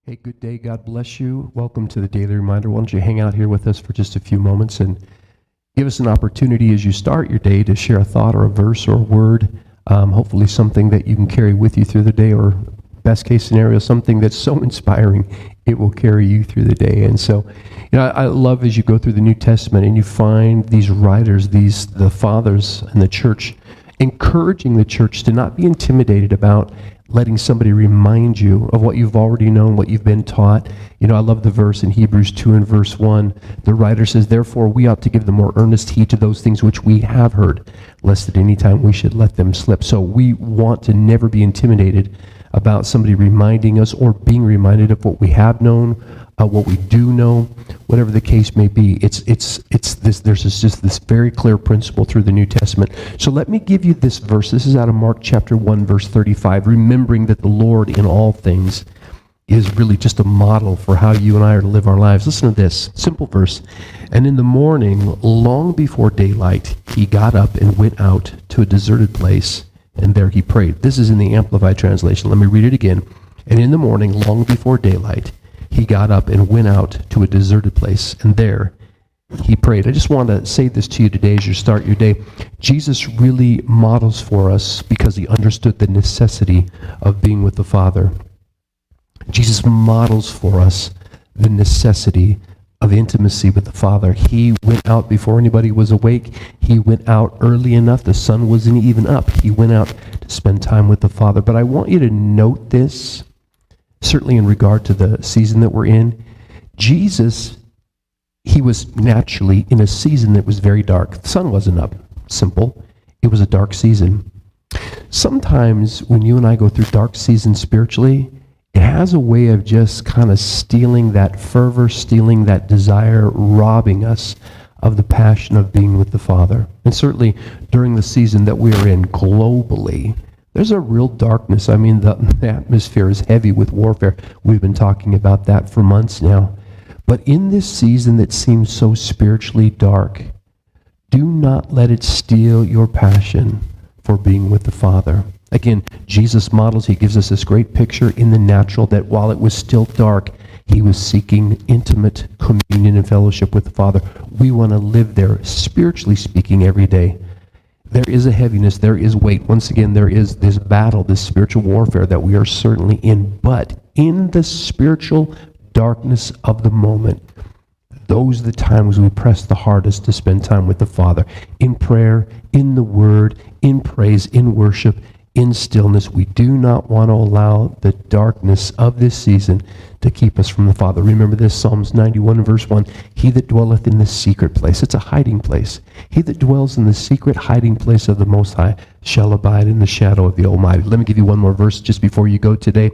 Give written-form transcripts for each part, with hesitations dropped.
Hey, good day. God bless you. Welcome to the Daily Reminder. Why don't you hang out here with us for just a few moments and give us an opportunity as you start your day to share a thought or a verse or a word, hopefully something that you can carry with you through the day, or best case scenario, something that's so inspiring it will carry you through the day. And so, I love as you go through the New Testament and you find these writers, the fathers in the church, encouraging the church to not be intimidated about letting somebody remind you of what you've already known, what you've been taught. I love the verse in Hebrews 2 and verse 1. The writer says, "Therefore we ought to give the more earnest heed to those things which we have heard, lest at any time we should let them slip." So we want to never be intimidated about somebody reminding us or being reminded of what we have known, what we do know, whatever the case may be. It's this. There's just this very clear principle through the New Testament. So let me give you this verse. This is out of Mark chapter 1, verse 35. Remembering that the Lord in all things is really just a model for how you and I are to live our lives. Listen to this simple verse. "And in the morning, long before daylight, he got up and went out to a deserted place, and there he prayed." This is in the Amplified Translation. Let me read it again. "And in the morning, long before daylight, he got up and went out to a deserted place, and there he prayed." I just want to say this to you today as you start your day. Jesus really models for us because he understood the necessity of being with the Father. Jesus models for us the necessity of intimacy with the Father. He went out before anybody was awake. He went out early enough. The sun wasn't even up. He went out to spend time with the Father. But I want you to note this, certainly in regard to the season that we're in. Jesus, he was naturally in a season that was very dark. The sun wasn't up. Simple. It was a dark season. Sometimes when you and I go through dark seasons spiritually, it has a way of just kind of stealing that fervor, stealing that desire, robbing us of the passion of being with the Father. And certainly during the season that we're in globally, there's a real darkness. I mean, the atmosphere is heavy with warfare. We've been talking about that for months now. But in this season that seems so spiritually dark, do not let it steal your passion for being with the Father. Again, Jesus models, he gives us this great picture in the natural that while it was still dark, he was seeking intimate communion and fellowship with the Father. We want to live there, spiritually speaking, every day. There is a heaviness, there is weight. Once again, there is this battle, this spiritual warfare that we are certainly in. But in the spiritual darkness of the moment, those are the times we press the hardest to spend time with the Father. In prayer, in the Word, in praise, in worship, in stillness. We do not want to allow the darkness of this season to keep us from the Father. Remember this, Psalms 91 verse 1, "He that dwelleth in the secret place," it's a hiding place. "He that dwells in the secret hiding place of the Most High shall abide in the shadow of the Almighty." Let me give you one more verse just before you go today.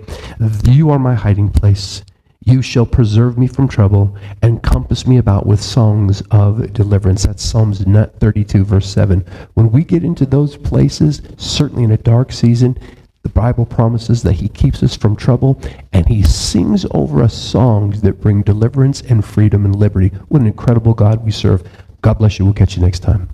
"You are my hiding place. You shall preserve me from trouble and compass me about with songs of deliverance." That's Psalms 32, verse 7. When we get into those places, certainly in a dark season, the Bible promises that he keeps us from trouble, and he sings over us songs that bring deliverance and freedom and liberty. What an incredible God we serve. God bless you. We'll catch you next time.